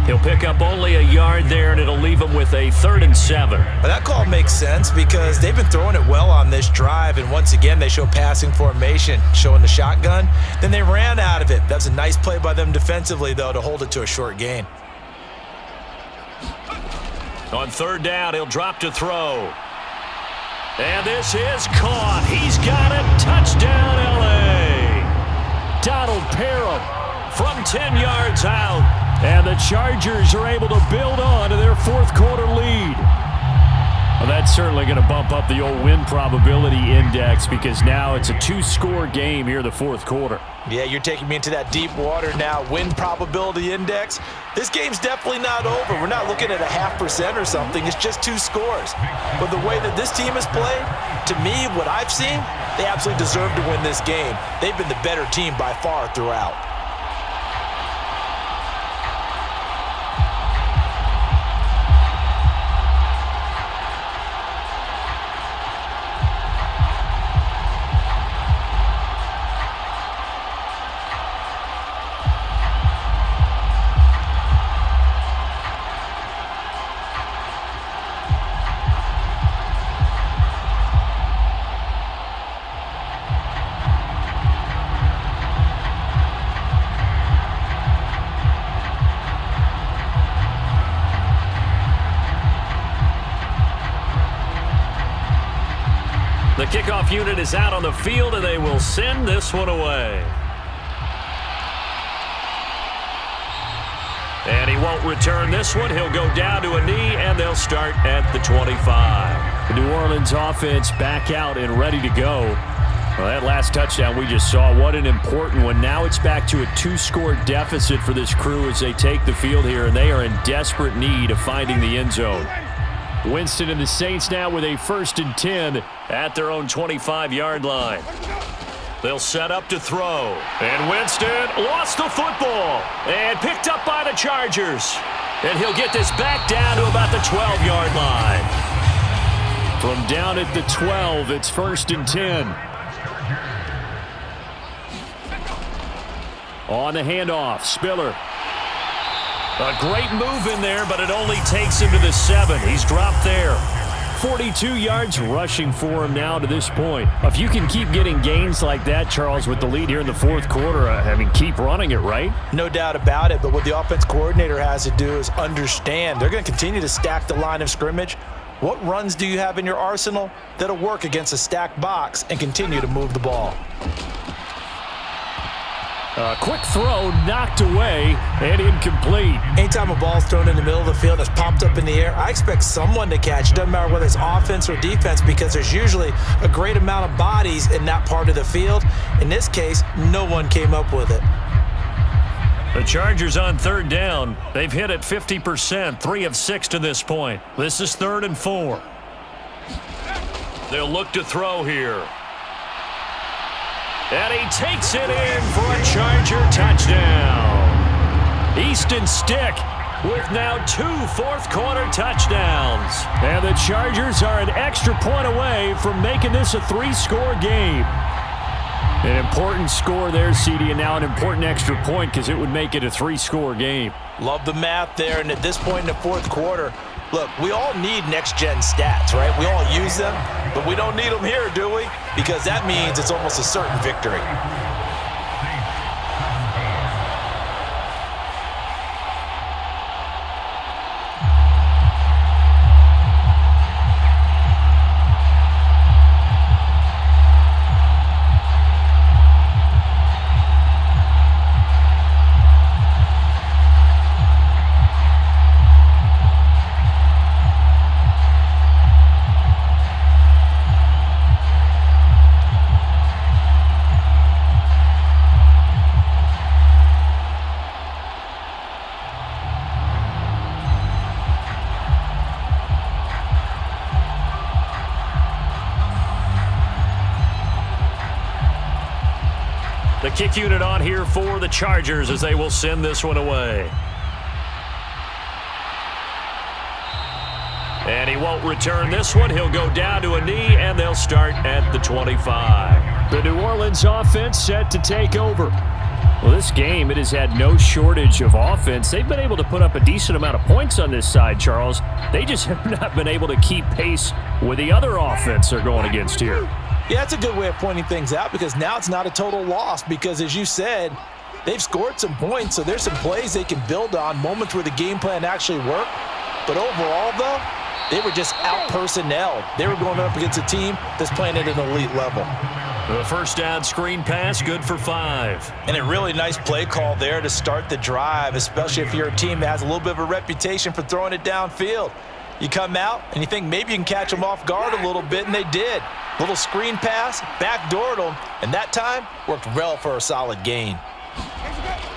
He'll pick up only a yard there, and it'll leave him with a 3rd and 7. But that call makes sense because they've been throwing it well on this drive, and once again, they show passing formation, showing the shotgun. Then they ran out of it. That's a nice play by them defensively, though, to hold it to a short gain. On 3rd down, he'll drop to throw. And this is caught. He's got it. Touchdown, L.A. Donald Parham from 10 yards out. And the Chargers are able to build on to their 4th quarter lead. Well, that's certainly going to bump up the old win probability index because now it's a 2-score game here in the 4th quarter. Yeah, you're taking me into that deep water now. Win probability index. This game's definitely not over. We're not looking at a 0.5% or something. It's just 2 scores. But the way that this team has played, to me, what I've seen, they absolutely deserve to win this game. They've been the better team by far throughout. The kickoff unit is out on the field, and they will send this one away. And he won't return this one. He'll go down to a knee, and they'll start at the 25. The New Orleans offense back out and ready to go. Well, that last touchdown we just saw, what an important one. Now it's back to a 2-score deficit for this crew as they take the field here, and they are in desperate need of finding the end zone. Winston and the Saints now with a 1st and 10 at their own 25-yard line. They'll set up to throw. And Winston lost the football and picked up by the Chargers. And he'll get this back down to about the 12-yard line. From down at the 12, it's 1st and 10. On the handoff, Spiller. A great move in there, but it only takes him to the 7. He's dropped there. 42 yards rushing for him now to this point. If you can keep getting gains like that, Charles, with the lead here in the 4th quarter, I mean, keep running it, right? No doubt about it, but what the offense coordinator has to do is understand they're going to continue to stack the line of scrimmage, What runs do you have in your arsenal that'll work against a stacked box and continue to move the ball? A quick throw knocked away and incomplete. Anytime a ball's thrown in the middle of the field that's popped up in the air, I expect someone to catch. Doesn't matter whether it's offense or defense, because there's usually a great amount of bodies in that part of the field. In this case, no one came up with it. The Chargers on third down. They've hit it 50%, 3 of 6 to this point. This is 3rd and 4. They'll look to throw here. And he takes it in for a Charger touchdown. Easton stick with now 2 fourth-quarter touchdowns. And the Chargers are an extra point away from making this a 3-score game. An important score there, CD, and now an important extra point because it would make it a 3-score game. Love the math there, and at this point in the fourth quarter, look, we all need next-gen stats, right? We all use them, but we don't need them here, do we? Because that means it's almost a certain victory. The kick unit on here for the Chargers as they will send this one away. And he won't return this one. He'll go down to a knee, and they'll start at the 25. The New Orleans offense set to take over. Well, this game, it has had no shortage of offense. They've been able to put up a decent amount of points on this side, Charles. They just have not been able to keep pace with the other offense they're going against here. Yeah, that's a good way of pointing things out, because now it's not a total loss because, as you said, they've scored some points, so there's some plays they can build on, moments where the game plan actually worked. But overall, though, they were just out-personnelled. They were going up against a team that's playing at an elite level. The first down screen pass, good for 5. And a really nice play call there to start the drive, especially if you're a team that has a little bit of a reputation for throwing it downfield. You come out and you think maybe you can catch them off guard a little bit, and they did. Little screen pass, backdoored them, and that time worked well for a solid gain.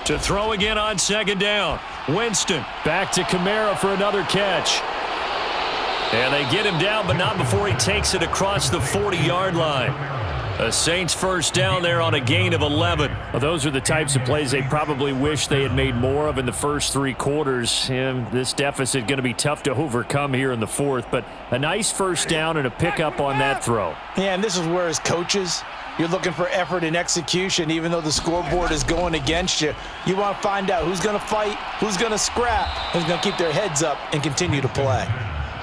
To throw again on 2nd down. Winston back to Kamara for another catch. And they get him down, but not before he takes it across the 40-yard line. A Saints first down there on a gain of 11. Well, those are the types of plays they probably wish they had made more of in the first 3 quarters. And this deficit going to be tough to overcome here in the fourth. But a nice first down and a pickup on that throw. Yeah, and this is where, as coaches, you're looking for effort and execution. Even though the scoreboard is going against you, you want to find out who's going to fight, who's going to scrap, who's going to keep their heads up and continue to play.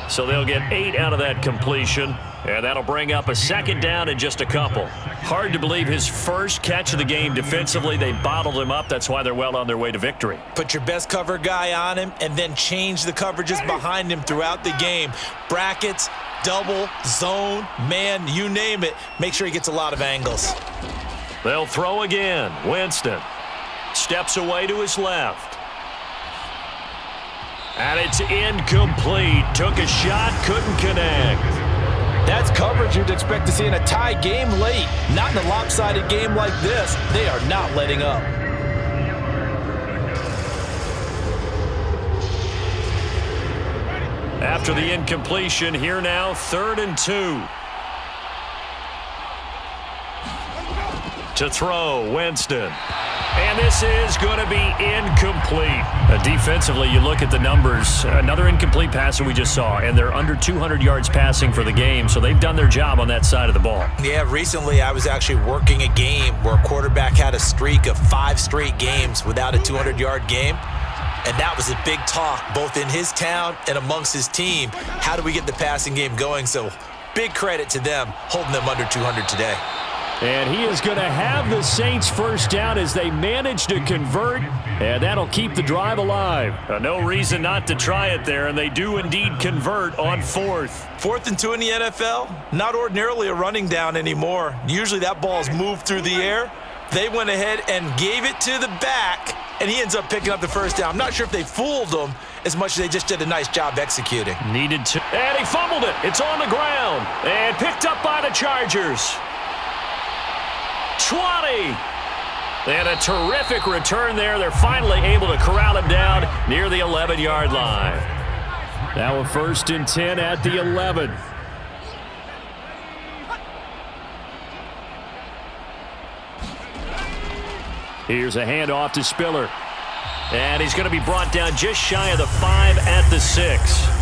So they'll get 8 out of that completion. And that'll bring up a 2nd down in just a couple. Hard to believe his first catch of the game defensively. They bottled him up. That's why they're well on their way to victory. Put your best cover guy on him and then change the coverages behind him throughout the game. Brackets, double, zone, man, you name it. Make sure he gets a lot of angles. They'll throw again. Winston steps away to his left. And it's incomplete. Took a shot, couldn't connect. That's coverage you'd expect to see in a tie game late. Not in a lopsided game like this. They are not letting up. After the incompletion, here now, 3rd and 2. To throw, Winston. And this is going to be incomplete. Defensively, you look at the numbers. Another incomplete pass that we just saw, and they're under 200 yards passing for the game, so they've done their job on that side of the ball. Yeah, recently I was actually working a game where a quarterback had a streak of 5 straight games without a 200-yard game, and that was a big talk both in his town and amongst his team. How do we get the passing game going? So big credit to them holding them under 200 today. And he is going to have the Saints first down as they manage to convert, and that'll keep the drive alive. No reason not to try it there, and they do indeed convert on 4th. 4th and 2 in the NFL, not ordinarily a running down anymore. Usually that ball is moved through the air. They went ahead and gave it to the back, and he ends up picking up the first down. I'm not sure if they fooled him as much as they just did a nice job executing. Needed to. And he fumbled it. It's on the ground and picked up by the Chargers. 20. And a terrific return there. They're finally able to corral him down near the 11-yard line. Now a 1st and 10 at the 11. Here's a handoff to Spiller. And he's going to be brought down just shy of the 5 at the 6.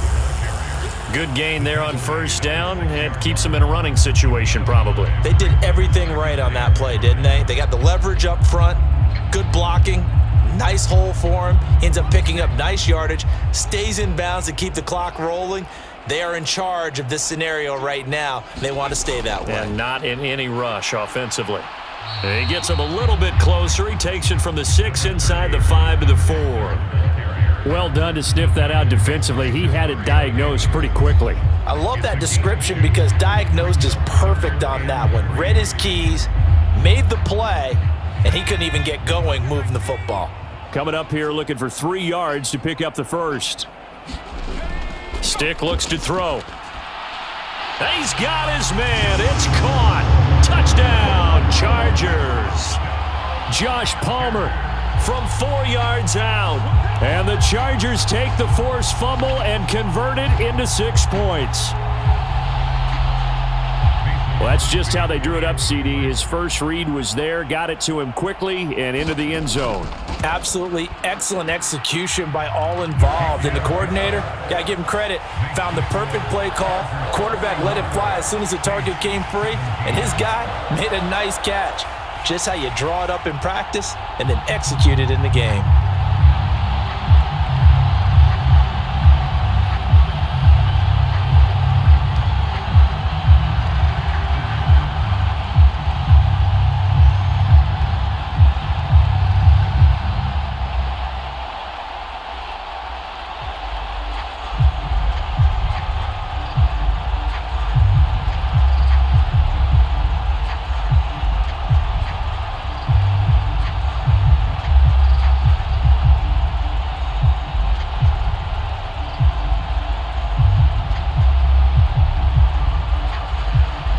Good gain there on 1st down, and keeps them in a running situation probably. They did everything right on that play, didn't they? They got the leverage up front, good blocking, nice hole for him, ends up picking up nice yardage, stays in bounds to keep the clock rolling. They are in charge of this scenario right now. They want to stay that way. And not in any rush offensively. He gets him a little bit closer. He takes it from the 6 inside the 5 to the 4. Well done to sniff that out defensively. He had it diagnosed pretty quickly. I love that description because diagnosed is perfect on that one. Read his keys, made the play, and he couldn't even get going moving the football. Coming up here looking for 3 yards to pick up the first. Stick looks to throw. He's got his man. It's caught. Touchdown, Chargers. Josh Palmer from 4 yards out. And the Chargers take the forced fumble and convert it into 6 points. Well, that's just how they drew it up, CD. His first read was there, got it to him quickly, and into the end zone. Absolutely excellent execution by all involved. And the coordinator, got to give him credit, found the perfect play call. Quarterback let it fly as soon as the target came free, and his guy made a nice catch. Just how you draw it up in practice and then execute it in the game.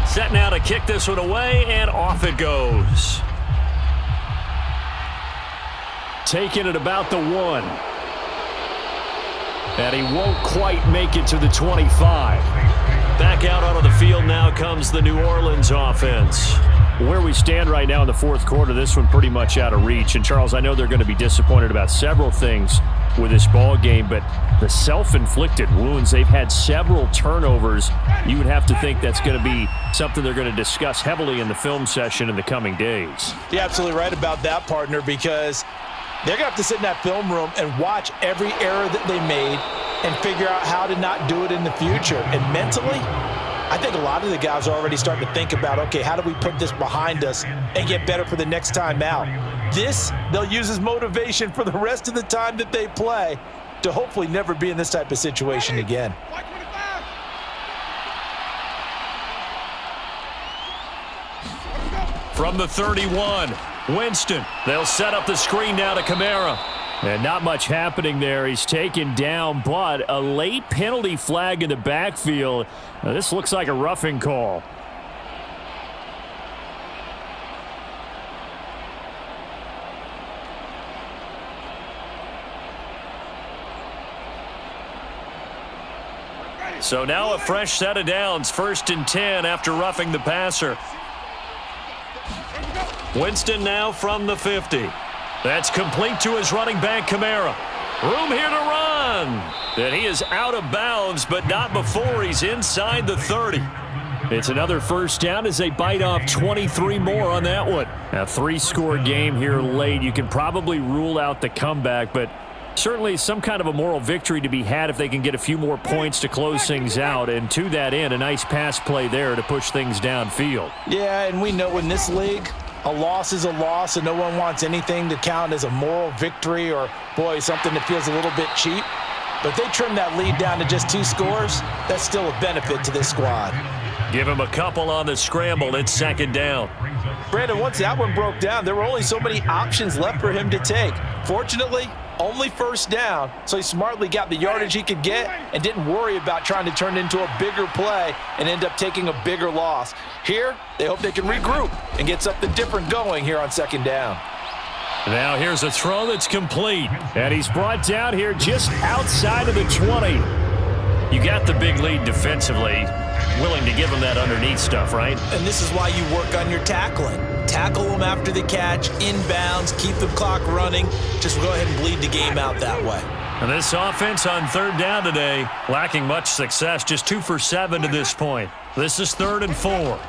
Set now to kick this one away, and off it goes. Taking it about the 1. And he won't quite make it to the 25. Back out onto the field now comes the New Orleans offense. Where we stand right now in the 4th quarter, this one pretty much out of reach. And, Charles, I know they're going to be disappointed about several things with this ball game, but the self-inflicted wounds, they've had several turnovers. You would have to think that's going to be something they're going to discuss heavily in the film session in the coming days. You're absolutely right about that, partner, because they're going to have to sit in that film room and watch every error that they made and figure out how to not do it in the future. And mentally, I think a lot of the guys are already starting to think about, okay, how do we put this behind us and get better for the next time out? This, they'll use as motivation for the rest of the time that they play to hopefully never be in this type of situation again. From the 31, Winston. They'll set up the screen now to Kamara. And not much happening there. He's taken down, but a late penalty flag in the backfield. Now, this looks like a roughing call. So now a fresh set of downs, 1st and 10 after roughing the passer. Winston now from the 50. That's complete to his running back, Kamara. Room here to run. And he is out of bounds, but not before he's inside the 30. It's another first down as they bite off 23 more on that one. A 3-score game here late. You can probably rule out the comeback, but Certainly some kind of a moral victory to be had if they can get a few more points to close things out. And to that end, a nice pass play there to push things downfield. Yeah, and we know in this league, a loss is a loss, and no one wants anything to count as a moral victory or, boy, something that feels a little bit cheap. But if they trim that lead down to just 2 scores, that's still a benefit to this squad. Give him a couple on the scramble. It's second down. Brandon, once that one broke down, there were only so many options left for him to take. Fortunately, only first down, so he smartly got the yardage he could get and didn't worry about trying to turn it into a bigger play and end up taking a bigger loss. Here, they hope they can regroup and get something different going here on second down. Now here's a throw that's complete, and he's brought down here just outside of the 20. You got the big lead defensively, willing to give him that underneath stuff, right? And this is why you work on your tackling. Tackle them after the catch, inbounds, keep the clock running. Just go ahead and bleed the game out that way. And this offense on third down today, lacking much success, just 2 for 7 to this point. This is 3rd and 4.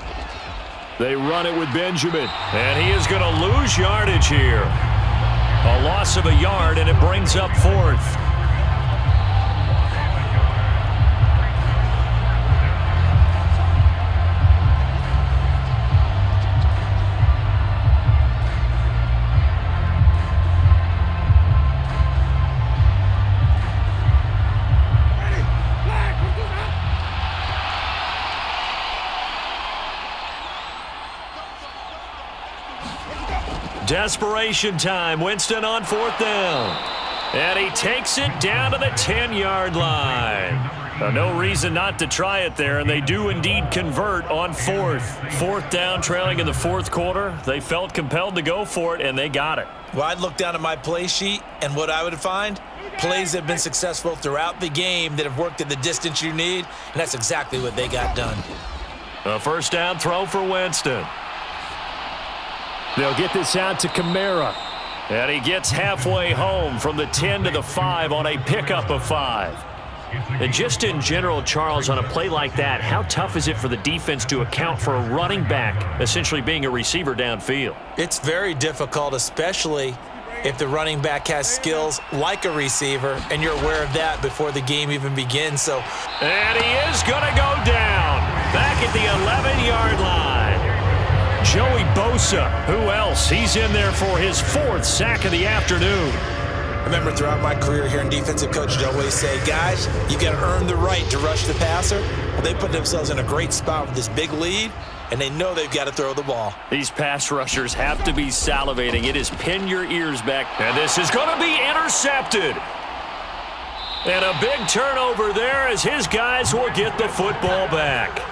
They run it with Benjamin, and he is going to lose yardage here. A loss of a yard, and it brings up 4th. Desperation time. Winston on 4th down. And he takes it down to the 10-yard line. No reason not to try it there, and they do indeed convert on 4th. 4th down, trailing in the 4th quarter. They felt compelled to go for it, and they got it. Well, I'd look down at my play sheet, and what I would find, plays that have been successful throughout the game that have worked at the distance you need, and that's exactly what they got done. A first down throw for Winston. They'll get this out to Kamara. And he gets halfway home from the 10 to the 5 on a pickup of 5. And just in general, Charles, on a play like that, how tough is it for the defense to account for a running back essentially being a receiver downfield? It's very difficult, especially if the running back has skills like a receiver, and you're aware of that before the game even begins. And he is going to go down back at the 11-yard line. Joey Bosa, who else? He's in there for his 4th sack of the afternoon. I remember throughout my career here in defensive coach, I'd always say, guys, you got to earn the right to rush the passer. Well, they put themselves in a great spot with this big lead, and they know they've got to throw the ball. These pass rushers have to be salivating. It is pin your ears back. And this is going to be intercepted. And a big turnover there as his guys will get the football back.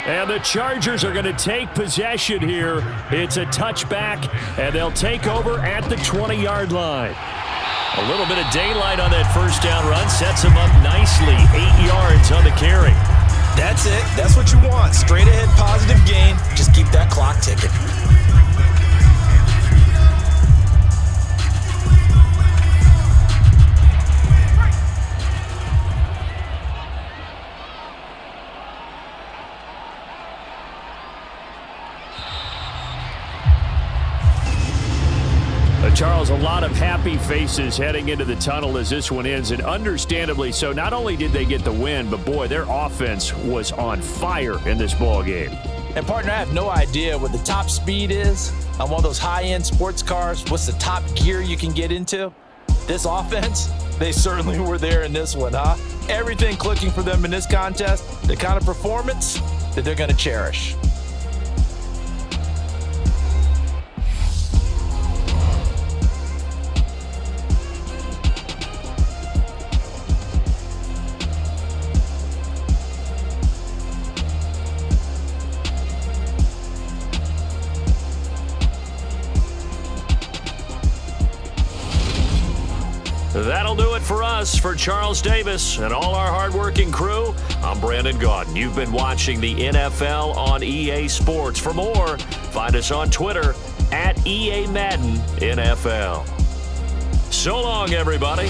And the Chargers are going to take possession here. It's a touchback, and they'll take over at the 20-yard line. A little bit of daylight on that first down run sets them up nicely. 8 yards on the carry. That's it. That's what you want. Straight ahead, positive gain. Just keep that clock ticking. Charles, a lot of happy faces heading into the tunnel as this one ends, and understandably so. Not only did they get the win, but boy, their offense was on fire in this ball game. And partner, I have no idea what the top speed is on one of those high-end sports cars. What's the top gear you can get into? This offense, they certainly were there in this one, huh? Everything clicking for them in this contest, the kind of performance that they're going to cherish. That'll do it for us. For Charles Davis and all our hardworking crew, I'm Brandon Gaudin. You've been watching the NFL on EA Sports. For more, find us on Twitter @EA Madden NFL. So long, everybody.